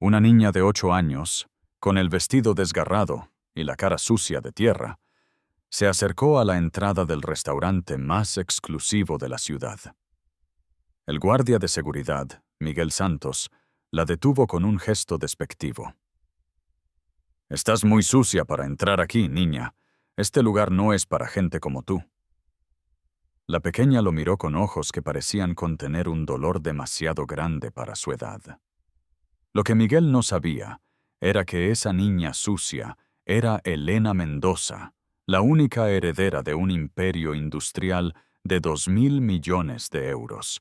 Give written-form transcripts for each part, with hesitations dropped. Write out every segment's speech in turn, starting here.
Una niña de 8 años, con el vestido desgarrado y la cara sucia de tierra, se acercó a la entrada del restaurante más exclusivo de la ciudad. El guardia de seguridad, Miguel Santos, la detuvo con un gesto despectivo. «Estás muy sucia para entrar aquí, niña. Este lugar no es para gente como tú». La pequeña lo miró con ojos que parecían contener un dolor demasiado grande para su edad. Lo que Miguel no sabía era que esa niña sucia era Elena Mendoza, la única heredera de un imperio industrial de 2.000 millones de euros,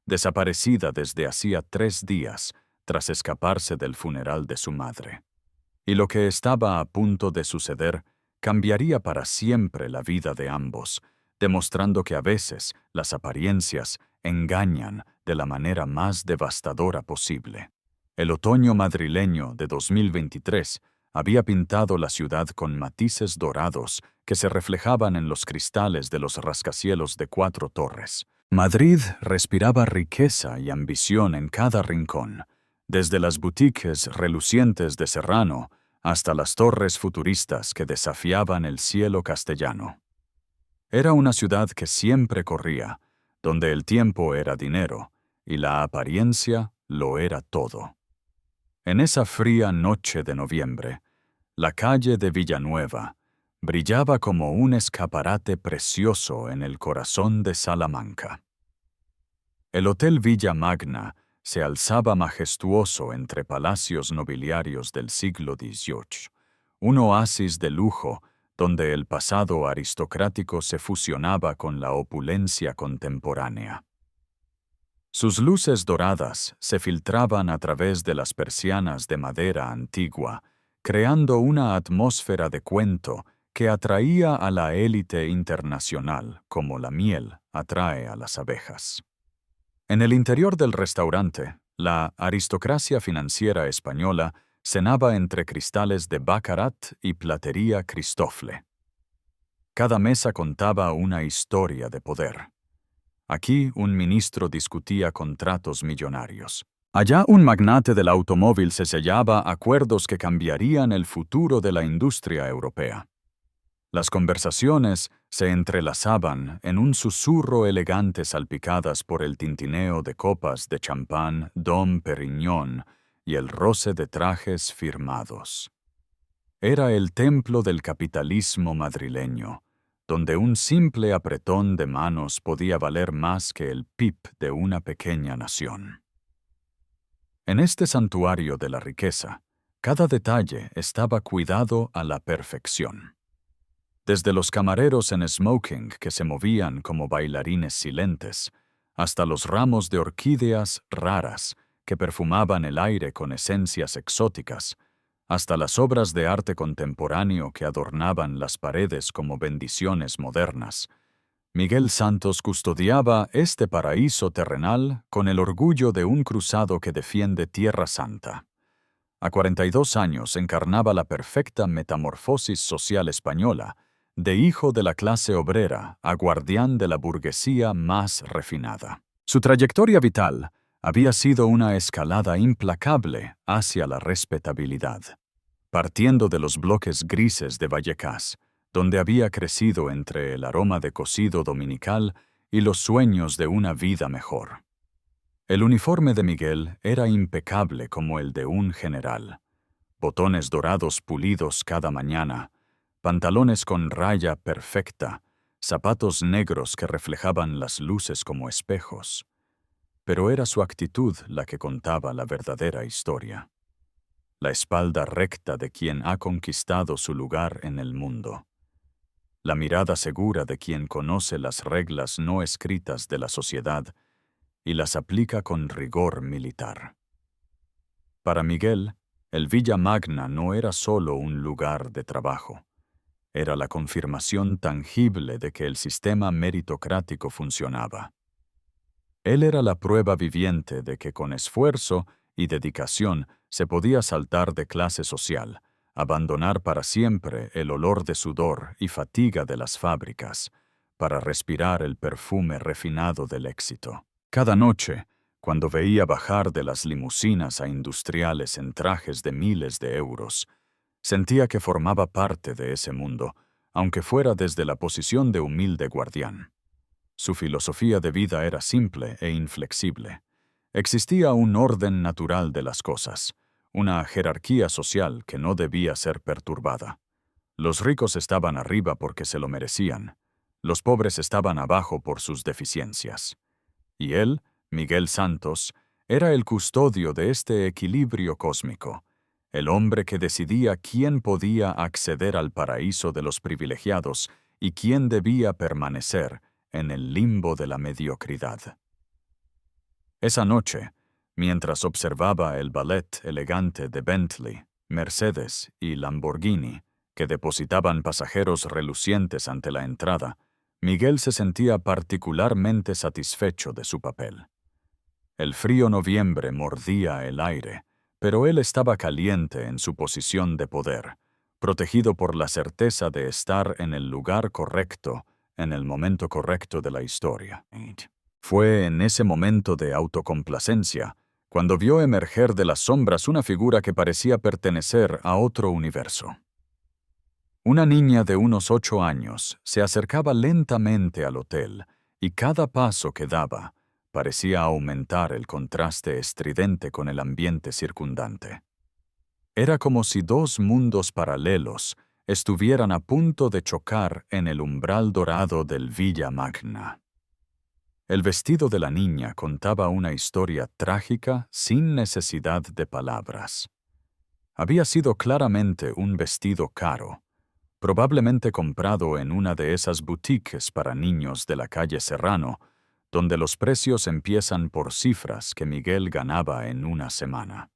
desaparecida desde hacía 3 días tras escaparse del funeral de su madre. Y lo que estaba a punto de suceder cambiaría para siempre la vida de ambos, demostrando que a veces las apariencias engañan de la manera más devastadora posible. El otoño madrileño de 2023 había pintado la ciudad con matices dorados que se reflejaban en los cristales de los rascacielos de 4 torres. Madrid respiraba riqueza y ambición en cada rincón, desde las boutiques relucientes de Serrano hasta las torres futuristas que desafiaban el cielo castellano. Era una ciudad que siempre corría, donde el tiempo era dinero y la apariencia lo era todo. En esa fría noche de noviembre, la calle de Villanueva brillaba como un escaparate precioso en el corazón de Salamanca. El Hotel Villa Magna se alzaba majestuoso entre palacios nobiliarios del siglo XVIII, un oasis de lujo donde el pasado aristocrático se fusionaba con la opulencia contemporánea. Sus luces doradas se filtraban a través de las persianas de madera antigua, creando una atmósfera de cuento que atraía a la élite internacional como la miel atrae a las abejas. En el interior del restaurante, la aristocracia financiera española cenaba entre cristales de baccarat y platería Cristofle. Cada mesa contaba una historia de poder. Aquí un ministro discutía contratos millonarios. Allá un magnate del automóvil se sellaba acuerdos que cambiarían el futuro de la industria europea. Las conversaciones se entrelazaban en un susurro elegante salpicadas por el tintineo de copas de champán Dom Perignon y el roce de trajes firmados. Era el templo del capitalismo madrileño, donde un simple apretón de manos podía valer más que el PIB de una pequeña nación. En este santuario de la riqueza, cada detalle estaba cuidado a la perfección. Desde los camareros en smoking que se movían como bailarines silentes, hasta los ramos de orquídeas raras que perfumaban el aire con esencias exóticas, hasta las obras de arte contemporáneo que adornaban las paredes como bendiciones modernas, Miguel Santos custodiaba este paraíso terrenal con el orgullo de un cruzado que defiende Tierra Santa. A 42 años encarnaba la perfecta metamorfosis social española, de hijo de la clase obrera a guardián de la burguesía más refinada. Su trayectoria vital había sido una escalada implacable hacia la respetabilidad. Partiendo de los bloques grises de Vallecas, donde había crecido entre el aroma de cocido dominical y los sueños de una vida mejor. El uniforme de Miguel era impecable como el de un general. Botones dorados pulidos cada mañana, pantalones con raya perfecta, zapatos negros que reflejaban las luces como espejos. Pero era su actitud la que contaba la verdadera historia. La espalda recta de quien ha conquistado su lugar en el mundo. La mirada segura de quien conoce las reglas no escritas de la sociedad y las aplica con rigor militar. Para Miguel, el Villa Magna no era solo un lugar de trabajo. Era la confirmación tangible de que el sistema meritocrático funcionaba. Él era la prueba viviente de que con esfuerzo y dedicación se podía saltar de clase social, abandonar para siempre el olor de sudor y fatiga de las fábricas, para respirar el perfume refinado del éxito. Cada noche, cuando veía bajar de las limusinas a industriales en trajes de miles de euros, sentía que formaba parte de ese mundo, aunque fuera desde la posición de humilde guardián. Su filosofía de vida era simple e inflexible. Existía un orden natural de las cosas, una jerarquía social que no debía ser perturbada. Los ricos estaban arriba porque se lo merecían. Los pobres estaban abajo por sus deficiencias. Y él, Miguel Santos, era el custodio de este equilibrio cósmico, el hombre que decidía quién podía acceder al paraíso de los privilegiados y quién debía permanecer en el limbo de la mediocridad. Esa noche, mientras observaba el ballet elegante de Bentley, Mercedes y Lamborghini, que depositaban pasajeros relucientes ante la entrada, Miguel se sentía particularmente satisfecho de su papel. El frío noviembre mordía el aire, pero él estaba caliente en su posición de poder, protegido por la certeza de estar en el lugar correcto, en el momento correcto de la historia. Fue en ese momento de autocomplacencia cuando vio emerger de las sombras una figura que parecía pertenecer a otro universo. Una niña de unos 8 años se acercaba lentamente al hotel y cada paso que daba parecía aumentar el contraste estridente con el ambiente circundante. Era como si dos mundos paralelos estuvieran a punto de chocar en el umbral dorado del Villa Magna. El vestido de la niña contaba una historia trágica sin necesidad de palabras. Había sido claramente un vestido caro, probablemente comprado en una de esas boutiques para niños de la calle Serrano, donde los precios empiezan por cifras que Miguel ganaba en una semana.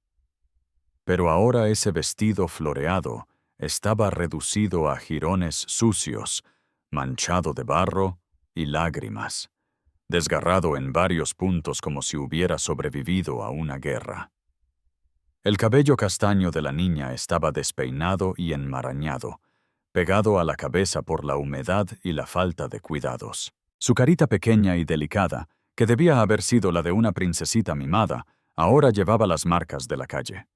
Pero ahora ese vestido floreado estaba reducido a jirones sucios, manchado de barro y lágrimas, desgarrado en varios puntos como si hubiera sobrevivido a una guerra. El cabello castaño de la niña estaba despeinado y enmarañado, pegado a la cabeza por la humedad y la falta de cuidados. Su carita pequeña y delicada, que debía haber sido la de una princesita mimada, ahora llevaba las marcas de la calle.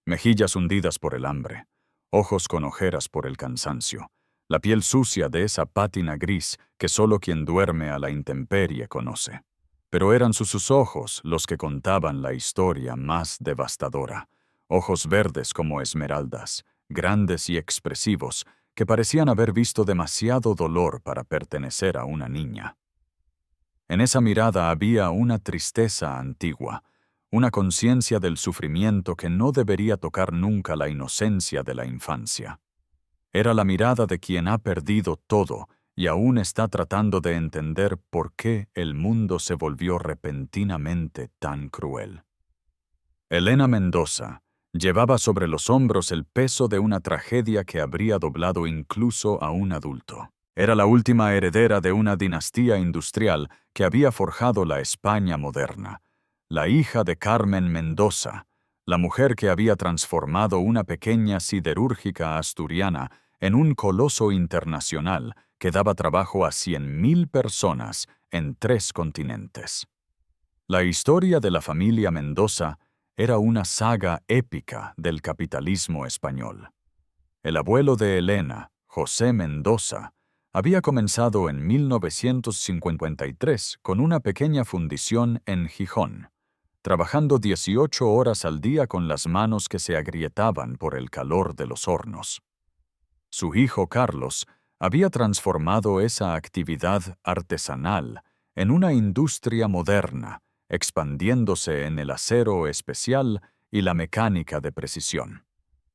Mejillas hundidas por el hambre, ojos con ojeras por el cansancio, la piel sucia de esa pátina gris que solo quien duerme a la intemperie conoce. Pero eran sus ojos los que contaban la historia más devastadora, ojos verdes como esmeraldas, grandes y expresivos, que parecían haber visto demasiado dolor para pertenecer a una niña. En esa mirada había una tristeza antigua, una conciencia del sufrimiento que no debería tocar nunca la inocencia de la infancia. Era la mirada de quien ha perdido todo y aún está tratando de entender por qué el mundo se volvió repentinamente tan cruel. Elena Mendoza llevaba sobre los hombros el peso de una tragedia que habría doblado incluso a un adulto. Era la última heredera de una dinastía industrial que había forjado la España moderna, la hija de Carmen Mendoza, la mujer que había transformado una pequeña siderúrgica asturiana en un coloso internacional que daba trabajo a 100.000 personas en 3 continentes. La historia de la familia Mendoza era una saga épica del capitalismo español. El abuelo de Elena, José Mendoza, había comenzado en 1953 con una pequeña fundición en Gijón, trabajando 18 horas al día con las manos que se agrietaban por el calor de los hornos. Su hijo Carlos había transformado esa actividad artesanal en una industria moderna, expandiéndose en el acero especial y la mecánica de precisión.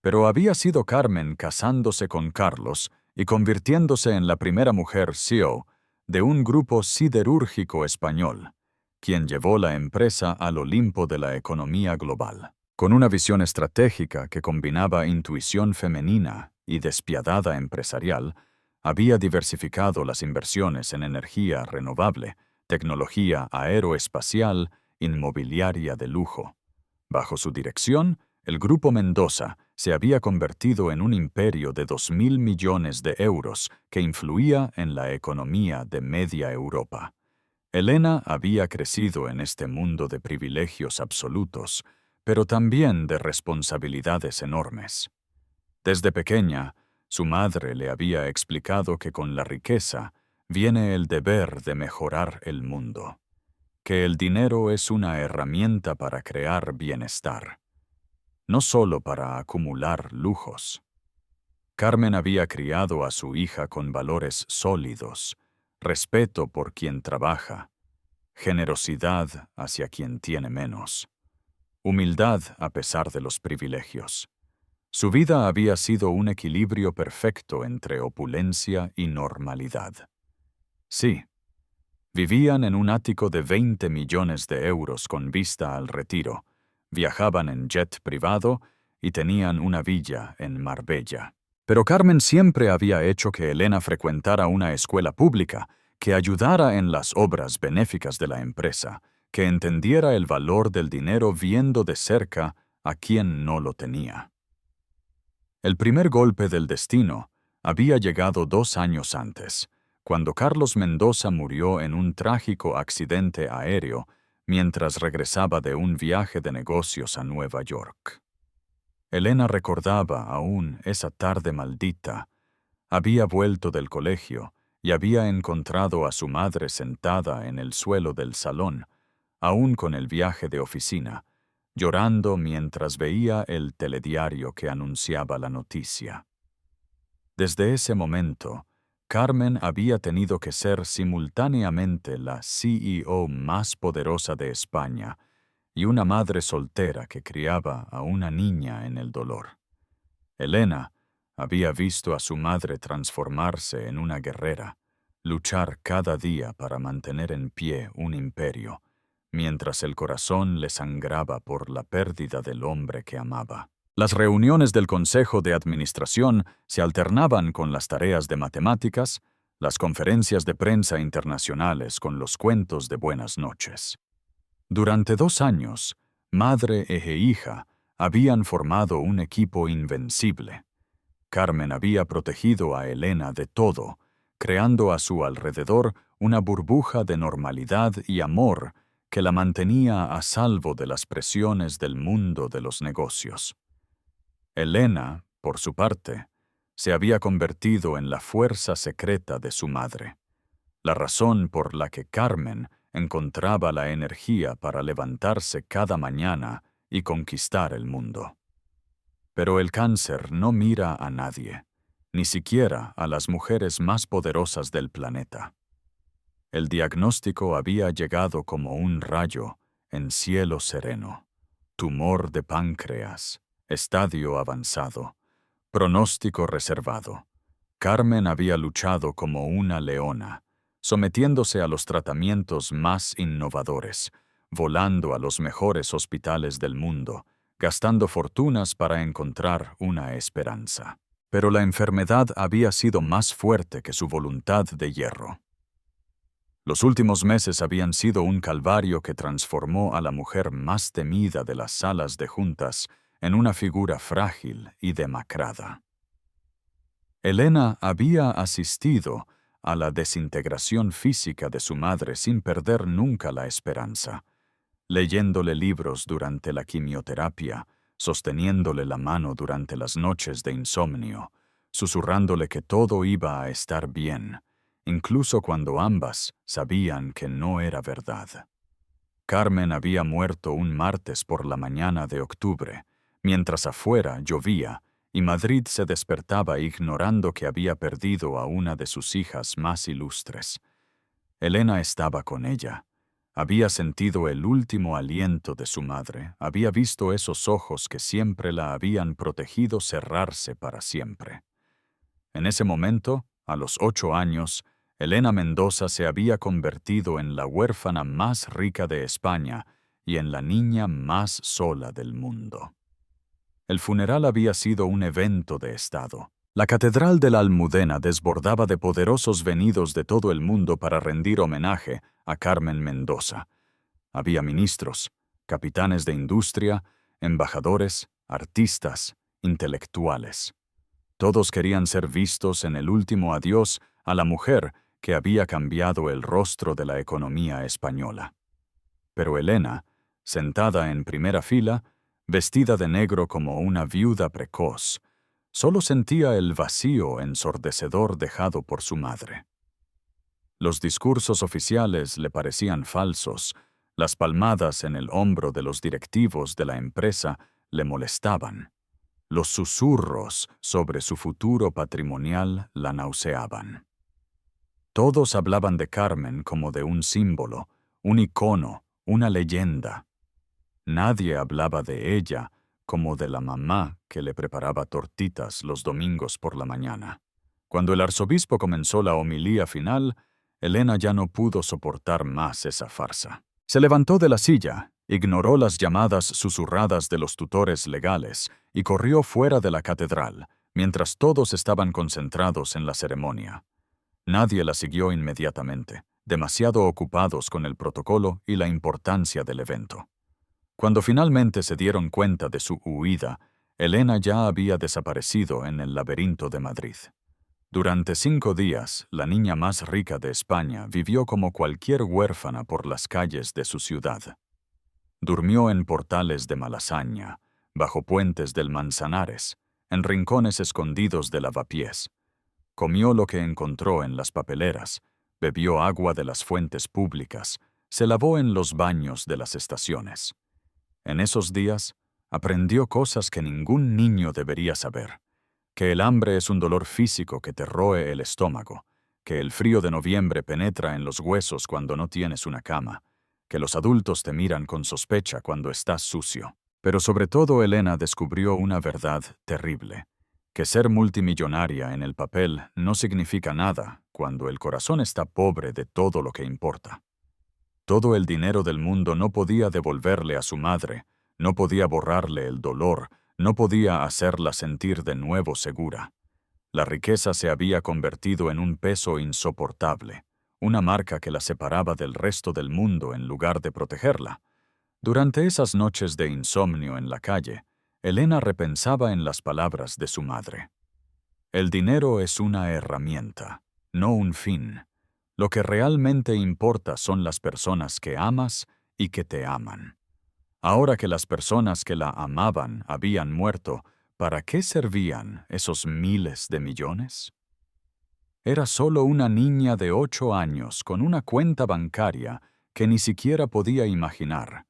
Pero había sido Carmen casándose con Carlos y convirtiéndose en la primera mujer CEO de un grupo siderúrgico español, quien llevó la empresa al Olimpo de la economía global. Con una visión estratégica que combinaba intuición femenina y despiadada empresarial, había diversificado las inversiones en energía renovable, tecnología aeroespacial, inmobiliaria de lujo. Bajo su dirección, el Grupo Mendoza se había convertido en un imperio de 2.000 millones de euros que influía en la economía de media Europa. Elena había crecido en este mundo de privilegios absolutos, pero también de responsabilidades enormes. Desde pequeña, su madre le había explicado que con la riqueza viene el deber de mejorar el mundo, que el dinero es una herramienta para crear bienestar, no solo para acumular lujos. Carmen había criado a su hija con valores sólidos, respeto por quien trabaja, generosidad hacia quien tiene menos, humildad a pesar de los privilegios. Su vida había sido un equilibrio perfecto entre opulencia y normalidad. Sí, vivían en un ático de 20 millones de euros con vista al retiro, viajaban en jet privado y tenían una villa en Marbella. Pero Carmen siempre había hecho que Elena frecuentara una escuela pública, que ayudara en las obras benéficas de la empresa, que entendiera el valor del dinero viendo de cerca a quien no lo tenía. El primer golpe del destino había llegado 2 años antes, cuando Carlos Mendoza murió en un trágico accidente aéreo mientras regresaba de un viaje de negocios a Nueva York. Elena recordaba aún esa tarde maldita. Había vuelto del colegio y había encontrado a su madre sentada en el suelo del salón, aún con el viaje de oficina, llorando mientras veía el telediario que anunciaba la noticia. Desde ese momento, Carmen había tenido que ser simultáneamente la CEO más poderosa de España y una madre soltera que criaba a una niña en el dolor. Elena había visto a su madre transformarse en una guerrera, luchar cada día para mantener en pie un imperio, mientras el corazón le sangraba por la pérdida del hombre que amaba. Las reuniones del Consejo de Administración se alternaban con las tareas de matemáticas, las conferencias de prensa internacionales con los cuentos de buenas noches. Durante 2 años, madre e hija habían formado un equipo invencible. Carmen había protegido a Elena de todo, creando a su alrededor una burbuja de normalidad y amor que la mantenía a salvo de las presiones del mundo de los negocios. Elena, por su parte, se había convertido en la fuerza secreta de su madre, la razón por la que Carmen encontraba la energía para levantarse cada mañana y conquistar el mundo. Pero el cáncer no mira a nadie, ni siquiera a las mujeres más poderosas del planeta. El diagnóstico había llegado como un rayo en cielo sereno. Tumor de páncreas, estadio avanzado, pronóstico reservado. Carmen había luchado como una leona, sometiéndose a los tratamientos más innovadores, volando a los mejores hospitales del mundo, gastando fortunas para encontrar una esperanza. Pero la enfermedad había sido más fuerte que su voluntad de hierro. Los últimos meses habían sido un calvario que transformó a la mujer más temida de las salas de juntas en una figura frágil y demacrada. Elena había asistido a la desintegración física de su madre sin perder nunca la esperanza, leyéndole libros durante la quimioterapia, sosteniéndole la mano durante las noches de insomnio, susurrándole que todo iba a estar bien, incluso cuando ambas sabían que no era verdad. Carmen había muerto un martes por la mañana de octubre, mientras afuera llovía y Madrid se despertaba ignorando que había perdido a una de sus hijas más ilustres. Elena estaba con ella. Había sentido el último aliento de su madre, había visto esos ojos que siempre la habían protegido cerrarse para siempre. En ese momento, a los 8 años, Elena Mendoza se había convertido en la huérfana más rica de España y en la niña más sola del mundo. El funeral había sido un evento de Estado. La Catedral de la Almudena desbordaba de poderosos venidos de todo el mundo para rendir homenaje a Carmen Mendoza. Había ministros, capitanes de industria, embajadores, artistas, intelectuales. Todos querían ser vistos en el último adiós a la mujer que había cambiado el rostro de la economía española. Pero Elena, sentada en primera fila, vestida de negro como una viuda precoz, solo sentía el vacío ensordecedor dejado por su madre. Los discursos oficiales le parecían falsos, las palmadas en el hombro de los directivos de la empresa le molestaban. Los susurros sobre su futuro patrimonial la nauseaban. Todos hablaban de Carmen como de un símbolo, un icono, una leyenda. Nadie hablaba de ella como de la mamá que le preparaba tortitas los domingos por la mañana. Cuando el arzobispo comenzó la homilía final, Elena ya no pudo soportar más esa farsa. Se levantó de la silla, ignoró las llamadas susurradas de los tutores legales y corrió fuera de la catedral, mientras todos estaban concentrados en la ceremonia. Nadie la siguió inmediatamente, demasiado ocupados con el protocolo y la importancia del evento. Cuando finalmente se dieron cuenta de su huida, Elena ya había desaparecido en el laberinto de Madrid. Durante 5 días, la niña más rica de España vivió como cualquier huérfana por las calles de su ciudad. Durmió en portales de Malasaña, bajo puentes del Manzanares, en rincones escondidos de Lavapiés. Comió lo que encontró en las papeleras, bebió agua de las fuentes públicas, se lavó en los baños de las estaciones. En esos días, aprendió cosas que ningún niño debería saber. Que el hambre es un dolor físico que te roe el estómago, que el frío de noviembre penetra en los huesos cuando no tienes una cama, que los adultos te miran con sospecha cuando estás sucio. Pero sobre todo Elena descubrió una verdad terrible, que ser multimillonaria en el papel no significa nada cuando el corazón está pobre de todo lo que importa. Todo el dinero del mundo no podía devolverle a su madre, no podía borrarle el dolor, no podía hacerla sentir de nuevo segura. La riqueza se había convertido en un peso insoportable, una marca que la separaba del resto del mundo en lugar de protegerla. Durante esas noches de insomnio en la calle, Elena repensaba en las palabras de su madre. El dinero es una herramienta, no un fin. Lo que realmente importa son las personas que amas y que te aman. Ahora que las personas que la amaban habían muerto, ¿para qué servían esos miles de millones? Era solo una niña de 8 años con una cuenta bancaria que ni siquiera podía imaginar,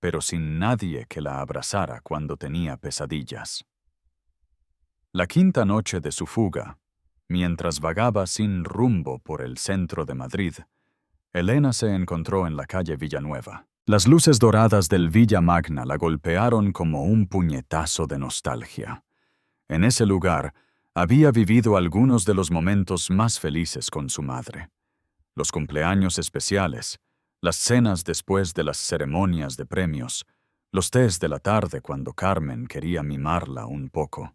pero sin nadie que la abrazara cuando tenía pesadillas. La quinta noche de su fuga, mientras vagaba sin rumbo por el centro de Madrid, Elena se encontró en la calle Villanueva. Las luces doradas del Villa Magna la golpearon como un puñetazo de nostalgia. En ese lugar había vivido algunos de los momentos más felices con su madre. Los cumpleaños especiales, las cenas después de las ceremonias de premios, los tés de la tarde cuando Carmen quería mimarla un poco.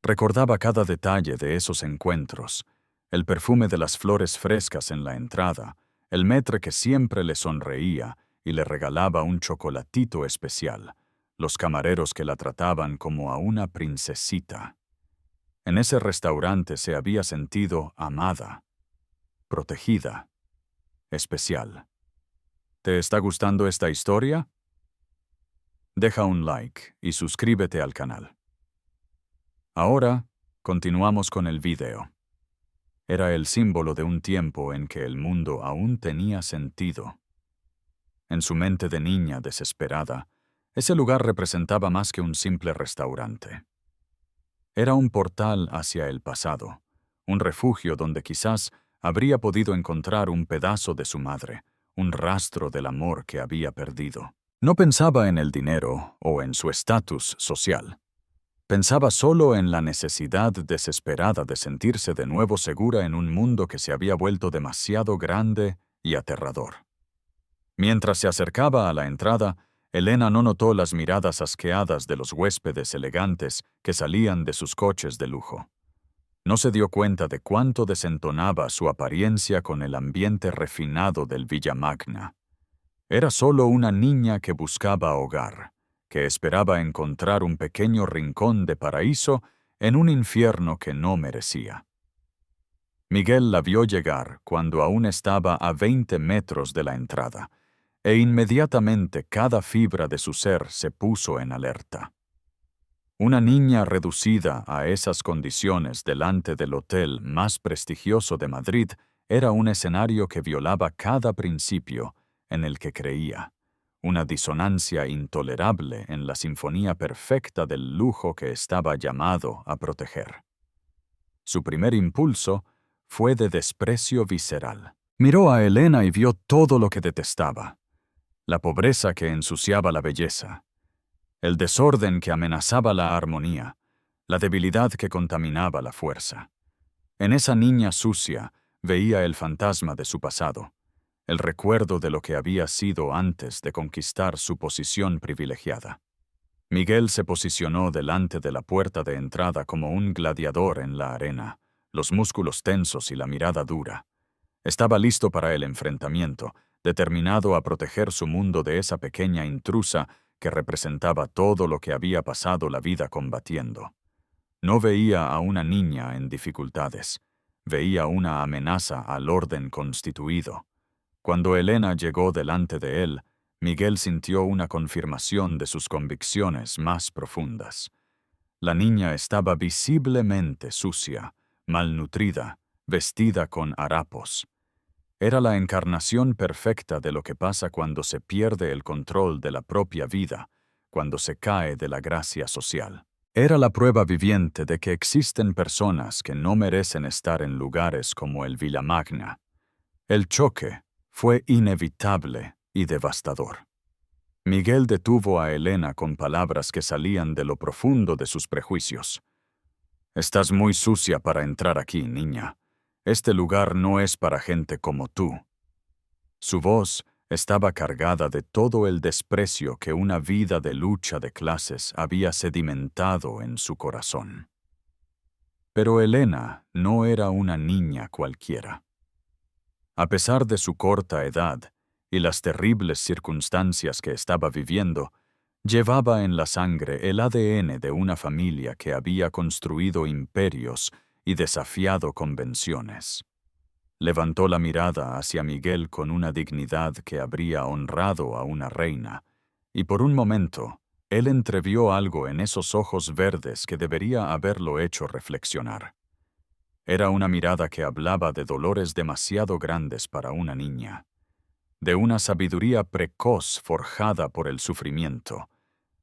Recordaba cada detalle de esos encuentros, el perfume de las flores frescas en la entrada, el maître que siempre le sonreía y le regalaba un chocolatito especial, los camareros que la trataban como a una princesita. En ese restaurante se había sentido amada, protegida, especial. ¿Te está gustando esta historia? Deja un like y suscríbete al canal. Ahora, continuamos con el video. Era el símbolo de un tiempo en que el mundo aún tenía sentido. En su mente de niña desesperada, ese lugar representaba más que un simple restaurante. Era un portal hacia el pasado, un refugio donde quizás habría podido encontrar un pedazo de su madre, un rastro del amor que había perdido. No pensaba en el dinero o en su estatus social. Pensaba solo en la necesidad desesperada de sentirse de nuevo segura en un mundo que se había vuelto demasiado grande y aterrador. Mientras se acercaba a la entrada, Elena no notó las miradas asqueadas de los huéspedes elegantes que salían de sus coches de lujo. No se dio cuenta de cuánto desentonaba su apariencia con el ambiente refinado del Villa Magna. Era solo una niña que buscaba hogar, que esperaba encontrar un pequeño rincón de paraíso en un infierno que no merecía. Miguel la vio llegar cuando aún estaba a 20 metros de la entrada, e inmediatamente cada fibra de su ser se puso en alerta. Una niña reducida a esas condiciones delante del hotel más prestigioso de Madrid era un escenario que violaba cada principio en el que creía, una disonancia intolerable en la sinfonía perfecta del lujo que estaba llamado a proteger. Su primer impulso fue de desprecio visceral. Miró a Elena y vio todo lo que detestaba: la pobreza que ensuciaba la belleza, el desorden que amenazaba la armonía, la debilidad que contaminaba la fuerza. En esa niña sucia veía el fantasma de su pasado, el recuerdo de lo que había sido antes de conquistar su posición privilegiada. Miguel se posicionó delante de la puerta de entrada como un gladiador en la arena, los músculos tensos y la mirada dura. Estaba listo para el enfrentamiento, determinado a proteger su mundo de esa pequeña intrusa que representaba todo lo que había pasado la vida combatiendo. No veía a una niña en dificultades, veía una amenaza al orden constituido. Cuando Elena llegó delante de él, Miguel sintió una confirmación de sus convicciones más profundas. La niña estaba visiblemente sucia, malnutrida, vestida con harapos. Era la encarnación perfecta de lo que pasa cuando se pierde el control de la propia vida, cuando se cae de la gracia social. Era la prueba viviente de que existen personas que no merecen estar en lugares como el Villamagna. El choque fue inevitable y devastador. Miguel detuvo a Elena con palabras que salían de lo profundo de sus prejuicios. «Estás muy sucia para entrar aquí, niña. Este lugar no es para gente como tú». Su voz estaba cargada de todo el desprecio que una vida de lucha de clases había sedimentado en su corazón. Pero Elena no era una niña cualquiera. A pesar de su corta edad y las terribles circunstancias que estaba viviendo, llevaba en la sangre el ADN de una familia que había construido imperios y desafiado convenciones. Levantó la mirada hacia Miguel con una dignidad que habría honrado a una reina, y por un momento él entrevió algo en esos ojos verdes que debería haberlo hecho reflexionar. Era una mirada que hablaba de dolores demasiado grandes para una niña, de una sabiduría precoz forjada por el sufrimiento,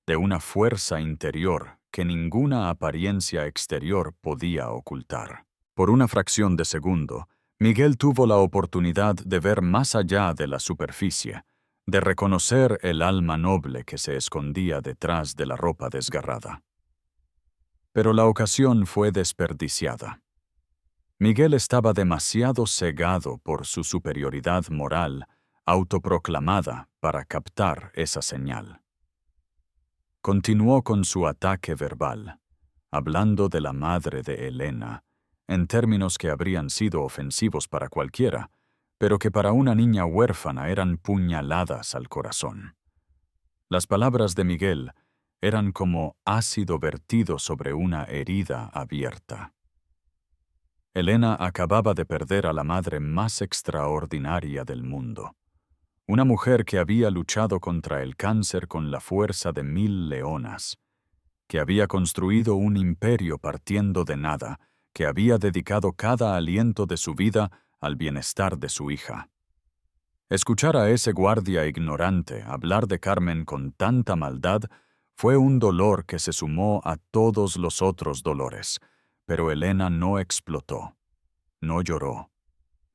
de una fuerza interior que ninguna apariencia exterior podía ocultar. Por una fracción de segundo, Miguel tuvo la oportunidad de ver más allá de la superficie, de reconocer el alma noble que se escondía detrás de la ropa desgarrada. Pero la ocasión fue desperdiciada. Miguel estaba demasiado cegado por su superioridad moral, autoproclamada, para captar esa señal. Continuó con su ataque verbal, hablando de la madre de Elena, en términos que habrían sido ofensivos para cualquiera, pero que para una niña huérfana eran puñaladas al corazón. Las palabras de Miguel eran como ácido vertido sobre una herida abierta. Elena acababa de perder a la madre más extraordinaria del mundo. Una mujer que había luchado contra el cáncer con la fuerza de 1000 leonas, que había construido un imperio partiendo de nada, que había dedicado cada aliento de su vida al bienestar de su hija. Escuchar a ese guardia ignorante hablar de Carmen con tanta maldad fue un dolor que se sumó a todos los otros dolores, pero Elena no explotó, no lloró,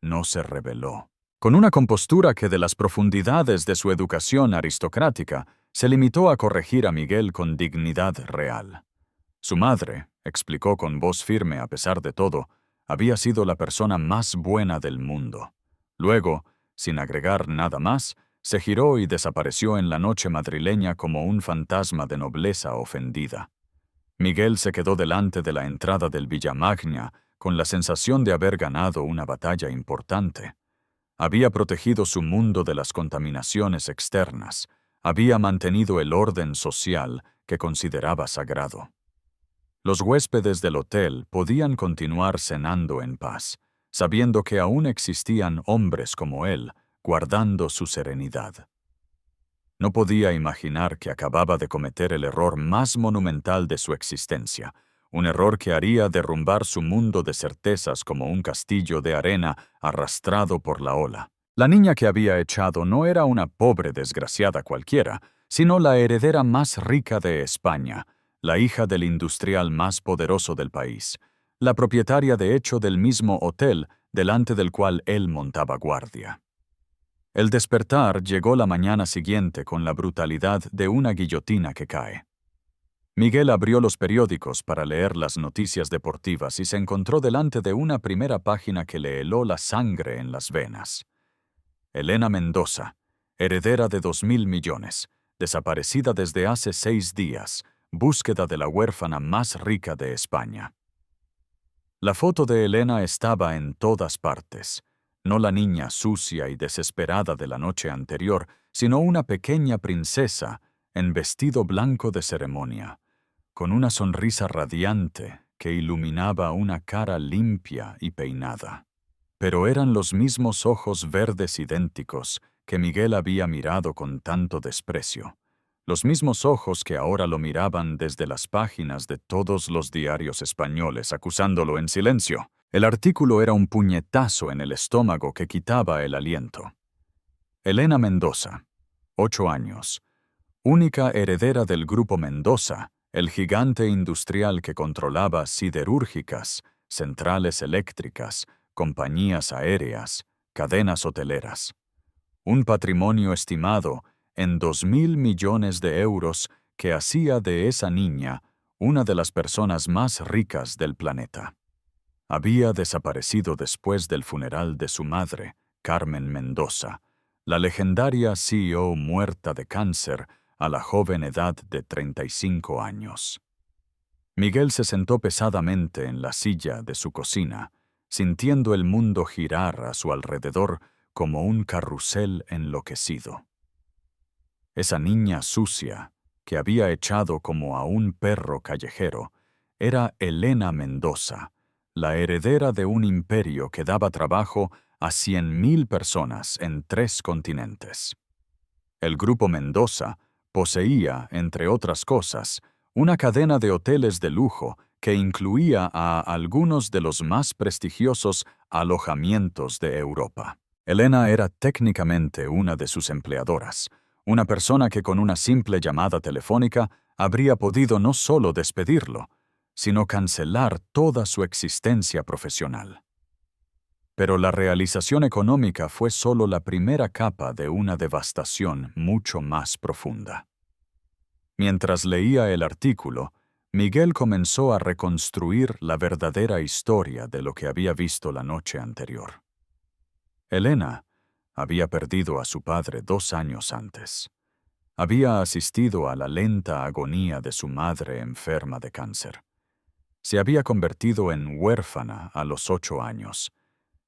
no se rebeló. Con una compostura que de las profundidades de su educación aristocrática se limitó a corregir a Miguel con dignidad real. Su madre, explicó con voz firme a pesar de todo, había sido la persona más buena del mundo. Luego, sin agregar nada más, se giró y desapareció en la noche madrileña como un fantasma de nobleza ofendida. Miguel se quedó delante de la entrada del Villamagna con la sensación de haber ganado una batalla importante. Había protegido su mundo de las contaminaciones externas, había mantenido el orden social que consideraba sagrado. Los huéspedes del hotel podían continuar cenando en paz, sabiendo que aún existían hombres como él, guardando su serenidad. No podía imaginar que acababa de cometer el error más monumental de su existencia, un error que haría derrumbar su mundo de certezas como un castillo de arena arrastrado por la ola. La niña que había echado no era una pobre desgraciada cualquiera, sino la heredera más rica de España, la hija del industrial más poderoso del país, la propietaria de hecho del mismo hotel delante del cual él montaba guardia. El despertar llegó la mañana siguiente con la brutalidad de una guillotina que cae. Miguel abrió los periódicos para leer las noticias deportivas y se encontró delante de una primera página que le heló la sangre en las venas. Elena Mendoza, heredera de 2.000 millones, desaparecida desde hace 6 días, búsqueda de la huérfana más rica de España. La foto de Elena estaba en todas partes. No la niña sucia y desesperada de la noche anterior, sino una pequeña princesa en vestido blanco de ceremonia, con una sonrisa radiante que iluminaba una cara limpia y peinada. Pero eran los mismos ojos verdes idénticos que Miguel había mirado con tanto desprecio, los mismos ojos que ahora lo miraban desde las páginas de todos los diarios españoles acusándolo en silencio. El artículo era un puñetazo en el estómago que quitaba el aliento. Elena Mendoza, 8 años, única heredera del Grupo Mendoza, el gigante industrial que controlaba siderúrgicas, centrales eléctricas, compañías aéreas, cadenas hoteleras. Un patrimonio estimado en 2.000 millones de euros que hacía de esa niña una de las personas más ricas del planeta. Había desaparecido después del funeral de su madre, Carmen Mendoza, la legendaria CEO muerta de cáncer a la joven edad de 35 años. Miguel se sentó pesadamente en la silla de su cocina, sintiendo el mundo girar a su alrededor como un carrusel enloquecido. Esa niña sucia, que había echado como a un perro callejero, era Elena Mendoza, la heredera de un imperio que daba trabajo a 100.000 personas en 3 continentes. El Grupo Mendoza poseía, entre otras cosas, una cadena de hoteles de lujo que incluía a algunos de los más prestigiosos alojamientos de Europa. Elena era técnicamente una de sus empleadoras, una persona que con una simple llamada telefónica habría podido no solo despedirlo, sino cancelar toda su existencia profesional. Pero la realización económica fue solo la primera capa de una devastación mucho más profunda. Mientras leía el artículo, Miguel comenzó a reconstruir la verdadera historia de lo que había visto la noche anterior. Elena había perdido a su padre 2 años antes. Había asistido a la lenta agonía de su madre enferma de cáncer. Se había convertido en huérfana a los 8 años,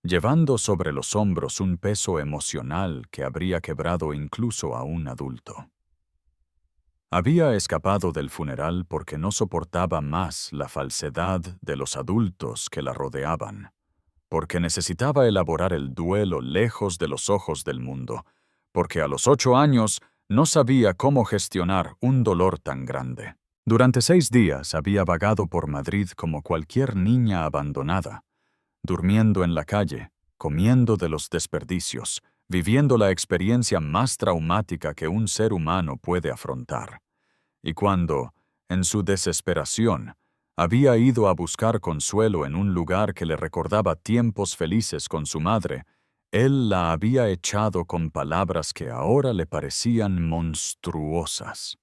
llevando sobre los hombros un peso emocional que habría quebrado incluso a un adulto. Había escapado del funeral porque no soportaba más la falsedad de los adultos que la rodeaban, porque necesitaba elaborar el duelo lejos de los ojos del mundo, porque a los 8 años no sabía cómo gestionar un dolor tan grande. Durante 6 días había vagado por Madrid como cualquier niña abandonada, durmiendo en la calle, comiendo de los desperdicios, viviendo la experiencia más traumática que un ser humano puede afrontar. Y cuando, en su desesperación, había ido a buscar consuelo en un lugar que le recordaba tiempos felices con su madre, él la había echado con palabras que ahora le parecían monstruosas.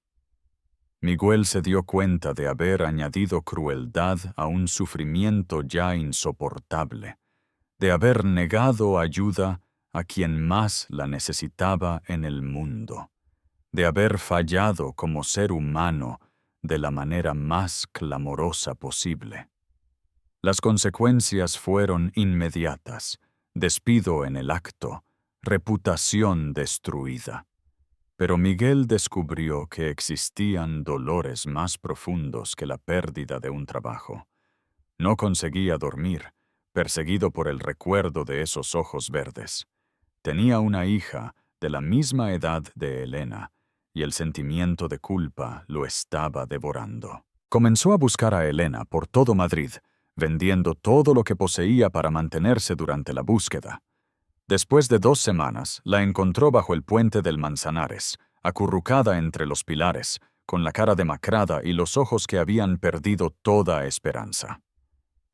Miguel se dio cuenta de haber añadido crueldad a un sufrimiento ya insoportable, de haber negado ayuda a quien más la necesitaba en el mundo, de haber fallado como ser humano de la manera más clamorosa posible. Las consecuencias fueron inmediatas: despido en el acto, reputación destruida. Pero Miguel descubrió que existían dolores más profundos que la pérdida de un trabajo. No conseguía dormir, perseguido por el recuerdo de esos ojos verdes. Tenía una hija de la misma edad de Elena, y el sentimiento de culpa lo estaba devorando. Comenzó a buscar a Elena por todo Madrid, vendiendo todo lo que poseía para mantenerse durante la búsqueda. Después de 2 semanas, la encontró bajo el puente del Manzanares, acurrucada entre los pilares, con la cara demacrada y los ojos que habían perdido toda esperanza.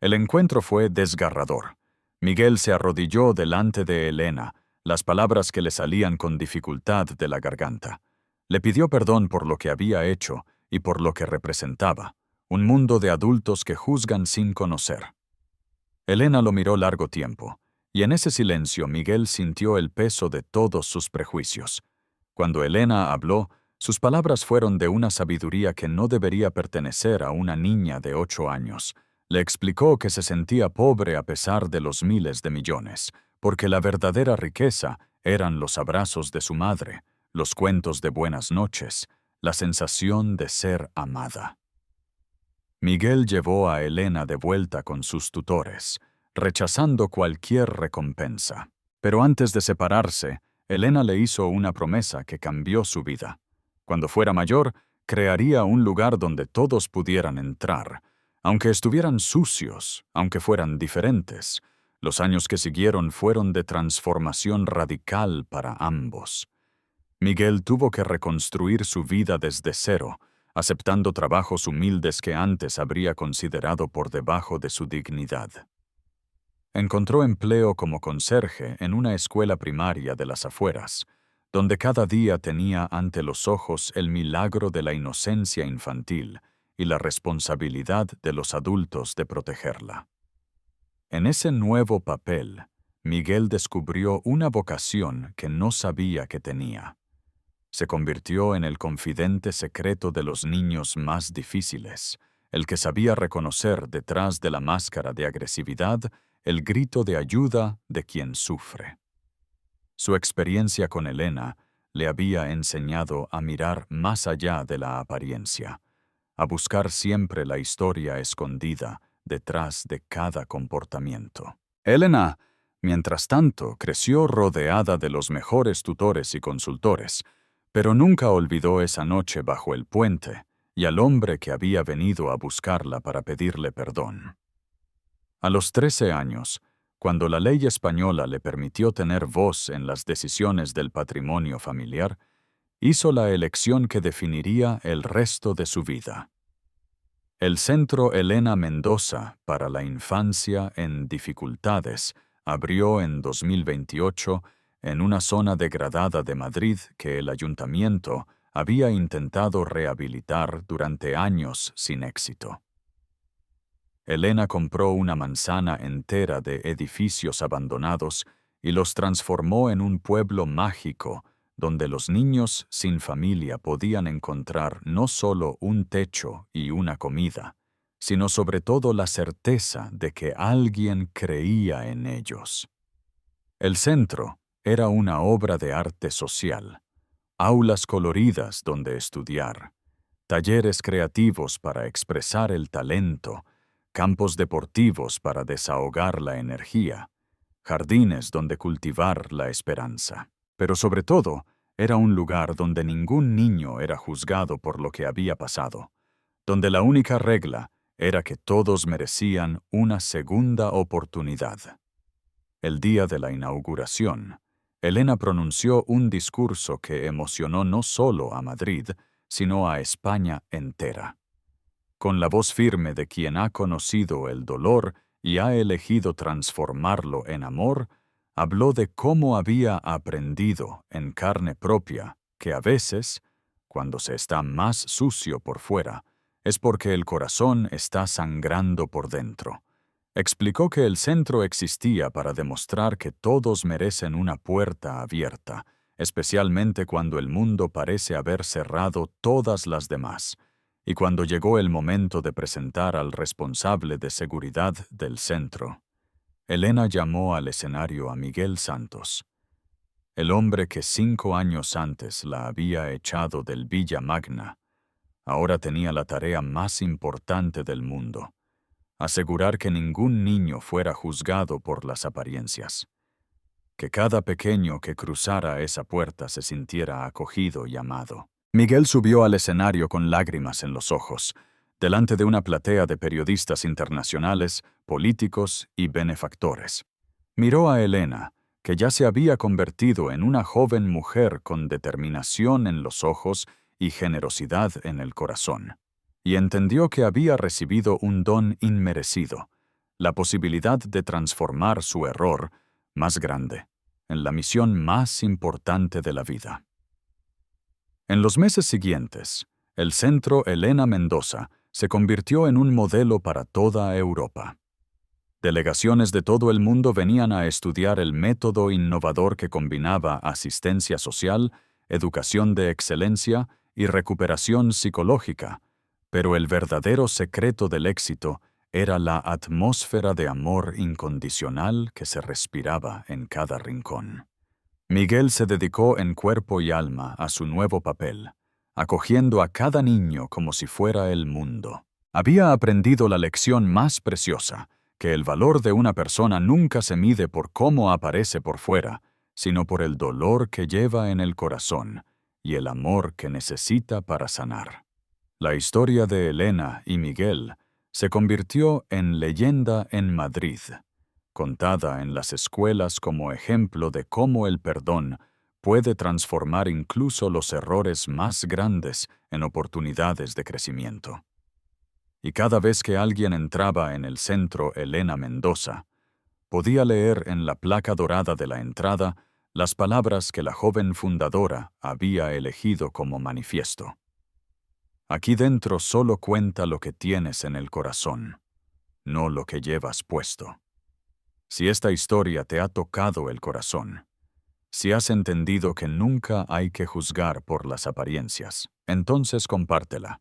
El encuentro fue desgarrador. Miguel se arrodilló delante de Elena, las palabras que le salían con dificultad de la garganta. Le pidió perdón por lo que había hecho y por lo que representaba, un mundo de adultos que juzgan sin conocer. Elena lo miró largo tiempo, y en ese silencio Miguel sintió el peso de todos sus prejuicios. Cuando Elena habló, sus palabras fueron de una sabiduría que no debería pertenecer a una niña de 8 años. Le explicó que se sentía pobre a pesar de los miles de millones, porque la verdadera riqueza eran los abrazos de su madre, los cuentos de buenas noches, la sensación de ser amada. Miguel llevó a Elena de vuelta con sus tutores, rechazando cualquier recompensa. Pero antes de separarse, Elena le hizo una promesa que cambió su vida. Cuando fuera mayor, crearía un lugar donde todos pudieran entrar, aunque estuvieran sucios, aunque fueran diferentes. Los años que siguieron fueron de transformación radical para ambos. Miguel tuvo que reconstruir su vida desde cero, aceptando trabajos humildes que antes habría considerado por debajo de su dignidad. Encontró empleo como conserje en una escuela primaria de las afueras, donde cada día tenía ante los ojos el milagro de la inocencia infantil y la responsabilidad de los adultos de protegerla. En ese nuevo papel, Miguel descubrió una vocación que no sabía que tenía. Se convirtió en el confidente secreto de los niños más difíciles, el que sabía reconocer detrás de la máscara de agresividad el grito de ayuda de quien sufre. Su experiencia con Elena le había enseñado a mirar más allá de la apariencia, a buscar siempre la historia escondida detrás de cada comportamiento. Elena, mientras tanto, creció rodeada de los mejores tutores y consultores, pero nunca olvidó esa noche bajo el puente y al hombre que había venido a buscarla para pedirle perdón. A los 13 años, cuando la ley española le permitió tener voz en las decisiones del patrimonio familiar, hizo la elección que definiría el resto de su vida. El Centro Elena Mendoza para la Infancia en Dificultades abrió en 2028 en una zona degradada de Madrid que el ayuntamiento había intentado rehabilitar durante años sin éxito. Elena compró una manzana entera de edificios abandonados y los transformó en un pueblo mágico donde los niños sin familia podían encontrar no solo un techo y una comida, sino sobre todo la certeza de que alguien creía en ellos. El centro era una obra de arte social, aulas coloridas donde estudiar, talleres creativos para expresar el talento, campos deportivos para desahogar la energía, jardines donde cultivar la esperanza. Pero sobre todo, era un lugar donde ningún niño era juzgado por lo que había pasado, donde la única regla era que todos merecían una segunda oportunidad. El día de la inauguración, Elena pronunció un discurso que emocionó no solo a Madrid, sino a España entera. Con la voz firme de quien ha conocido el dolor y ha elegido transformarlo en amor, habló de cómo había aprendido en carne propia que a veces, cuando se está más sucio por fuera, es porque el corazón está sangrando por dentro. Explicó que el centro existía para demostrar que todos merecen una puerta abierta, especialmente cuando el mundo parece haber cerrado todas las demás, y cuando llegó el momento de presentar al responsable de seguridad del centro. Elena llamó al escenario a Miguel Santos, el hombre que 5 años antes la había echado del Villa Magna. Ahora tenía la tarea más importante del mundo: asegurar que ningún niño fuera juzgado por las apariencias, que cada pequeño que cruzara esa puerta se sintiera acogido y amado. Miguel subió al escenario con lágrimas en los ojos, delante de una platea de periodistas internacionales, políticos y benefactores. Miró a Elena, que ya se había convertido en una joven mujer con determinación en los ojos y generosidad en el corazón, y entendió que había recibido un don inmerecido, la posibilidad de transformar su error más grande en la misión más importante de la vida. En los meses siguientes, el Centro Elena Mendoza se convirtió en un modelo para toda Europa. Delegaciones de todo el mundo venían a estudiar el método innovador que combinaba asistencia social, educación de excelencia y recuperación psicológica, pero el verdadero secreto del éxito era la atmósfera de amor incondicional que se respiraba en cada rincón. Miguel se dedicó en cuerpo y alma a su nuevo papel, acogiendo a cada niño como si fuera el mundo. Había aprendido la lección más preciosa, que el valor de una persona nunca se mide por cómo aparece por fuera, sino por el dolor que lleva en el corazón y el amor que necesita para sanar. La historia de Elena y Miguel se convirtió en leyenda en Madrid, contada en las escuelas como ejemplo de cómo el perdón puede transformar incluso los errores más grandes en oportunidades de crecimiento. Y cada vez que alguien entraba en el Centro Elena Mendoza, podía leer en la placa dorada de la entrada las palabras que la joven fundadora había elegido como manifiesto. Aquí dentro solo cuenta lo que tienes en el corazón, no lo que llevas puesto. Si esta historia te ha tocado el corazón, si has entendido que nunca hay que juzgar por las apariencias, entonces compártela.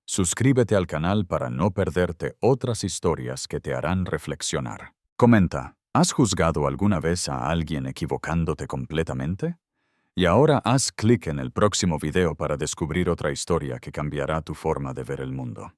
Suscríbete al canal para no perderte otras historias que te harán reflexionar. Comenta, ¿has juzgado alguna vez a alguien equivocándote completamente? Y ahora haz clic en el próximo video para descubrir otra historia que cambiará tu forma de ver el mundo.